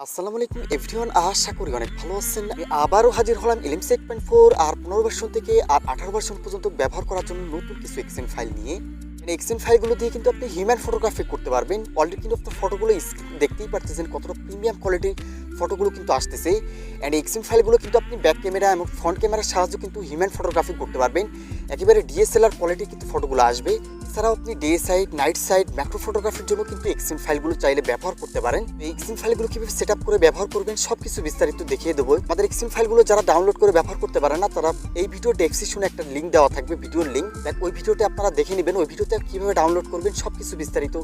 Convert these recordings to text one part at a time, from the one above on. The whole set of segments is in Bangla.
আসসালামু আলাইকুম এভরিওয়ান, আশা করি অনেক ভালো আছেন। আমি আবারও হাজির হলাম এলিম 6.4 আর 15 ভার্সন থেকে আর 18 ভার্সন পর্যন্ত ব্যবহার করার জন্য নতুন কিছু এক্সেন ফাইল নিয়ে। এক্সেন ফাইলগুলো দিয়ে কিন্তু আপনি হিউম্যান ফটোগ্রাফি করতে পারবেন। অলরেডি কিন্তু আপনার ফটোগুলো দেখতেই পারতেছেন কতটা প্রিমিয়াম কোয়ালিটির ফটোগুলো কিন্তু আসতেছে। অ্যান্ড এক্সেন ফাইলগুলো কিন্তু আপনি ব্যাক ক্যামেরা এবং ফ্রন্ট ক্যামেরার সাহায্যে কিন্তু হিউম্যান ফটোগ্রাফি করতে পারবেন। একেবারে ডিএসএলআর কোয়ালিটি কিন্তু ফটোগুলো আসবে। এছাড়াও আপনি day side, night side, macro ফটোগ্রাফির জন্য কিন্তু এক্সেন ফাইলগুলো চাইলে ব্যবহার করতে পারেন। এই এক্সেন ফাইলগুলো কিভাবে সেট আপ করে ব্যবহার করবেন সব কিছু বিস্তারিত দেখিয়ে দেবো। আমাদের এক্সেন ফাইলগুলো যারা ডাউনলোড করে ব্যবহার করতে পারে না, তারা এই ভিডিও ডেসক্রিপশনে একটা লিঙ্ক দেওয়া থাকবে, ভিডিওর লিঙ্ক। ওই ভিডিওতে আপনারা দেখে নেবেন। ওই ভিডিওতে কিভাবে ডাউনলোড করবেন সব কিছু বিস্তারিত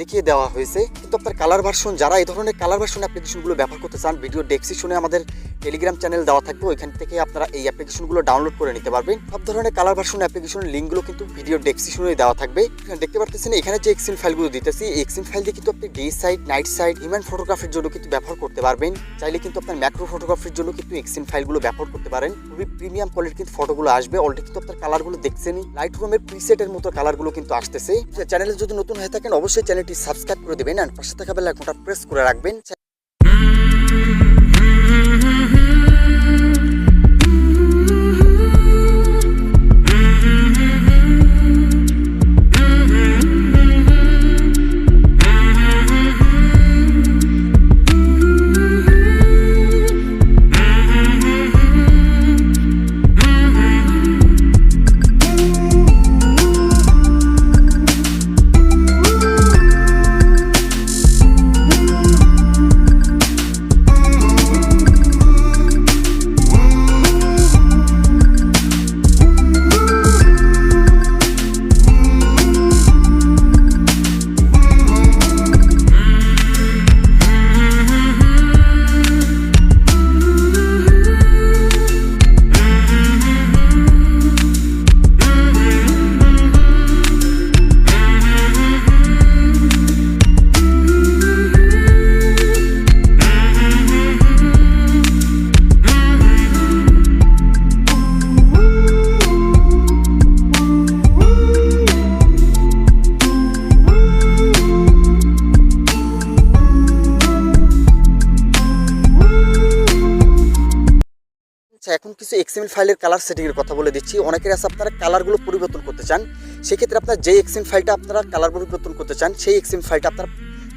দেখিয়ে দেওয়া হয়েছে। কিন্তু আপনার কালার ভার্সন, যারা এই ধরনের কালার ভার্সন অ্যাপ্লিকেশনগুলো ব্যবহার করতে চান, ভিডিও ডেসক্রিপশনে আমাদের টেলিগ্রাম চ্যানেল দেওয়া থাকবে, ওইখান থেকে আপনারা এই অ্যাপ্লিকেশনগুলো ডাউনলোড করে নিতে পারবেন। সব ধরনের কালার ভার্সন অ্যাপ্লিকেশনের লিঙ্কগুলো কিন্তু ভিডিও ডেসক্রিপশনে দেওয়া থাকবে। দেখতে পারতেছেন এখানে যে এক্সেন ফাইলগুলো দিতেছি, এই এক্সেন ফাইল দিয়ে কিন্তু আপনি day side, night side, human ফটোগ্রাফির জন্য কিন্তু ব্যবহার করতে পারবেন। চাইলে কিন্তু আপনার ম্যাক্রো ফটোগ্রাফির জন্য কিন্তু এক্সেন ফাইলগুলো ব্যবহার করতে পারেন। খুবই প্রিমিয়াম কোয়ালিটির কিন্তু ফটোগুলো আসবে। অলরেডি কিন্তু আপনার কালারগুলো দেখছেনই, লাইট রুমের প্রিসেটের মতো কালারগুলো কিন্তু আসতেছে। চ্যানেলে যদি নতুন হয়ে থাকেন অবশ্যই চ্যানেলটি সাবস্ক্রাইব করে দেবেন আর পাশে থাকা বেল আইকনটা প্রেস করে রাখবেন। এখন কিছু এক্সএমএল ফাইলের কালার সেটিংয়ের কথা বলে দিচ্ছি। অনেকের আছে আপনারা কালারগুলো পরিবর্তন করতে চান, সেক্ষেত্রে আপনার যে এক্সএমএল ফাইলটা আপনারা কালার পরিবর্তন করতে চান সেই এক্সএমএল ফাইলটা আপনারা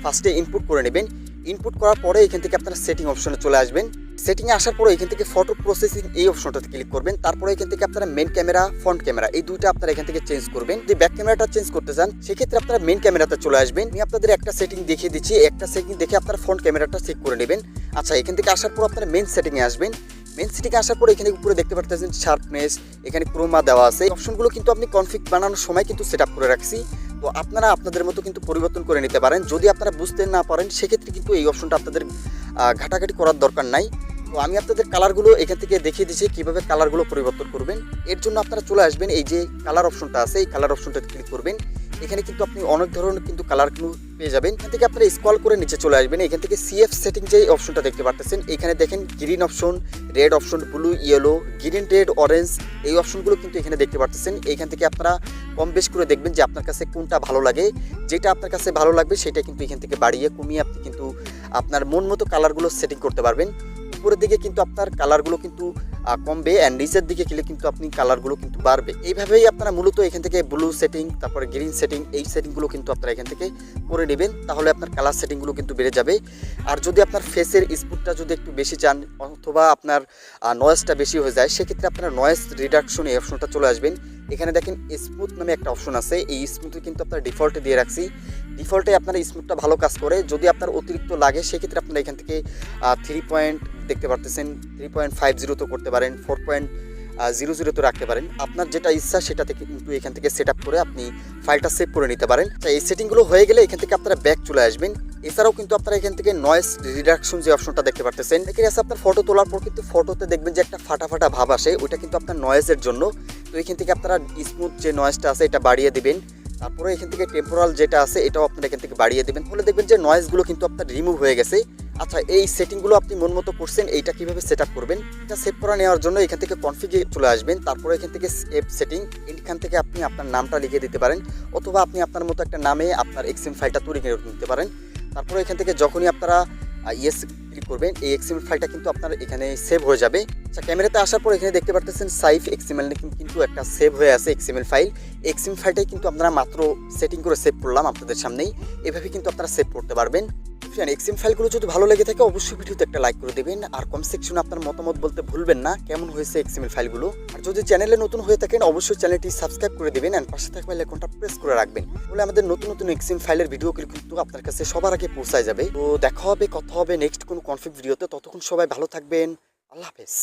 ফার্স্টে ইনপুট করে নেবেন। ইনপুট করার পরে এখান থেকে আপনারা সেটিং অপশনে চলে আসবেন। সেটিংয়ে আসার পরে এখান থেকে ফটো প্রসেসিং এই অপশনটাতে ক্লিক করবেন। তারপরে এখান থেকে আপনারা মেন ক্যামেরা, ফ্রন্ট ক্যামেরা এই দুইটা আপনারা এখান থেকে চেঞ্জ করবেন। যদি ব্যাক ক্যামেরাটা চেঞ্জ করতে চান সেক্ষেত্রে আপনারা মেন ক্যামেরাতে চলে আসবেন। আমি আপনাদের একটা সেটিং দেখিয়ে দিচ্ছি, একটা সেটিং দেখে আপনারা ফ্রন্ট ক্যামেরাটা চেক করে নেবেন। আচ্ছা, এখান থেকে আসার পর আপনারা মেন সেটিংয়ে আসবেন। মেন সেটিংয়ে আসার পরে এখানে উপরে দেখতে পাচ্ছেন শার্পনেস, এখানে ক্রোমা দেওয়া আছে। এই অপশনগুলো কিন্তু আপনি কনফিগ বানানোর সময় কিন্তু সেট আপ করে রাখছি। তো আপনারা আপনাদের মতো কিন্তু পরিবর্তন করে নিতে পারেন। যদি আপনারা বুঝতে না পারেন সেক্ষেত্রে কিন্তু এই অপশনটা আপনাদের ঘাটাঘাটি করার দরকার নাই। তো আমি আপনাদের কালারগুলো এখান থেকে দেখিয়ে দিচ্ছি কীভাবে কালারগুলো পরিবর্তন করবেন। এর জন্য আপনারা চলে আসবেন, এই যে কালার অপশনটা আছে এই কালার অপশনটাতে ক্লিক করবেন। এখানে কিন্তু আপনি অনেক ধরনের কিন্তু কালার পেয়ে যাবেন। এখান থেকে আপনারা স্ক্রল করে নিচে চলে আসবেন। এখান থেকে সিএফ সেটিং যে অপশনটা দেখতে পাচ্ছেন, এখানে দেখেন green option, red option, blue, yellow, green, red, orange এই অপশনগুলো কিন্তু এখানে দেখতে পাচ্ছেন। এইখান থেকে আপনারা কম বেশ করে দেখবেন যে আপনার কাছে কোনটা ভালো লাগে। যেটা আপনার কাছে ভালো লাগবে সেটা কিন্তু এখান থেকে বাড়িয়ে কমিয়ে আপনি কিন্তু আপনার মন মতো কালারগুলো সেটিং করতে পারবেন। উপরের দিকে কিন্তু আপনার কালারগুলো কিন্তু কমবে অ্যান্ড নিচের দিকে গেলে কিন্তু আপনি কালারগুলো কিন্তু বাড়বে। এইভাবেই আপনারা মূলত এখান থেকে ব্লু সেটিং, তারপরে গ্রিন সেটিং এই সেটিংগুলো কিন্তু আপনারা এখান থেকে করে নেবেন। তাহলে আপনার কালার সেটিংগুলো কিন্তু বেড়ে যাবে। আর যদি আপনার ফেসের স্পুটটা যদি একটু বেশি চান অথবা আপনার নয়েজটা বেশি হয়ে যায়, সেক্ষেত্রে আপনারা নয়েজ রিডাকশন এই অপশনটা চলে আসবেন। এখানে দেখেন স্মুথ নামে একটা অপশন আছে, এই স্মুথে কিন্তু আপনার ডিফল্টে দিয়ে রাখছি। ডিফল্টে আপনার স্মুথটা ভালো কাজ করে। যদি আপনার অতিরিক্ত লাগে সেক্ষেত্রে আপনারা এখান থেকে 3 পয়েন্ট দেখতে পারতেছেন, 3.50 তো করতে পারেন, 4.00 তো রাখতে পারেন। আপনার যেটা ইচ্ছা সেটা থেকে কিন্তু এখান থেকে সেট আপ করে আপনি ফাইলটা সেভ করে নিতে পারেন। এই সেটিংগুলো হয়ে গেলে এখান থেকে আপনারা ব্যাক চলে আসবেন। এছাড়াও কিন্তু আপনারা এখান থেকে নয়েজ রিডাকশন যে অপশনটা দেখতে পারতেছেন, এখানে আছে আপনার ফটো তোলার পর কিন্তু ফটোতে দেখবেন যে একটা ফাটা ফাটা ভাব আসে, ওইটা কিন্তু আপনার নয়েজের জন্য। তো এখান থেকে আপনারা স্মুথ যে নয়েজটা আছে এটা বাড়িয়ে দিবেন। তারপরে এখান থেকে টেম্পোরাল যেটা আছে এটাও আপনারা এখান থেকে বাড়িয়ে দেবেন। তাহলে দেখবেন যে নয়েজগুলো কিন্তু আপনার রিমুভ হয়ে গেছে। আচ্ছা, এই সেটিংগুলো আপনি মন মতো করছেন, এইটা কিভাবে সেট আপ করবেন এটা সেভ করে নেওয়ার জন্য এখান থেকে কনফিগে চলে আসবেন। তারপরে এখান থেকে সেভ সেটিং, এখান থেকে আপনি আপনার নামটা লিখে দিতে পারেন অথবা আপনি আপনার মতো একটা নামে আপনার এক্সএম ফাইলটা তৈরি করে নিতে পারেন। তারপরে এখান থেকে যখনই আপনারা ইয়েস ক্লিক করবেন এই এক্সএমএল ফাইলটা কিন্তু আপনার এখানে সেভ হয়ে যাবে। আচ্ছা, ক্যামেরাতে আসার পর এখানে দেখতে পারতেছেন সাইফ এক্সএমএল কিন্তু একটা সেভ হয়ে আছে এক্সএমএল ফাইল। এক্সএমএল ফাইলটাই কিন্তু আপনারা মাত্র সেটিং করে সেভ করলাম আপনাদের সামনেই। এভাবে কিন্তু আপনারা সেভ করতে পারবেন। ফ্রেন্ড, এক্সএমএল ফাইলগুলো যদি ভালো লেগে থাকে অবশ্যই ভিডিওতে একটা লাইক করে দেবেন, আর কমেন্ট সেকশনে আপনার মতামত বলতে ভুলবেন না কেমন হয়েছে এক্সএমএল ফাইলগুলো। আর যদি চ্যানেলে নতুন হয়ে থাকেন অবশ্যই চ্যানেলটি সাবস্ক্রাইব করে দেবেন এন্ড পাশে থাকা বেল আইকনটা প্রেস করে রাখবেন, বলে আমাদের নতুন নতুন এক্সএমএল ফাইলের ভিডিওগুলো কিন্তু আপনার কাছে সবার আগে পৌঁছায় যাবে। তো দেখা হবে, কথা হবে নেক্সট কোনো কনফিগ ভিডিওতে। ততক্ষণ সবাই ভালো থাকবেন। আল্লাহ হাফেজ।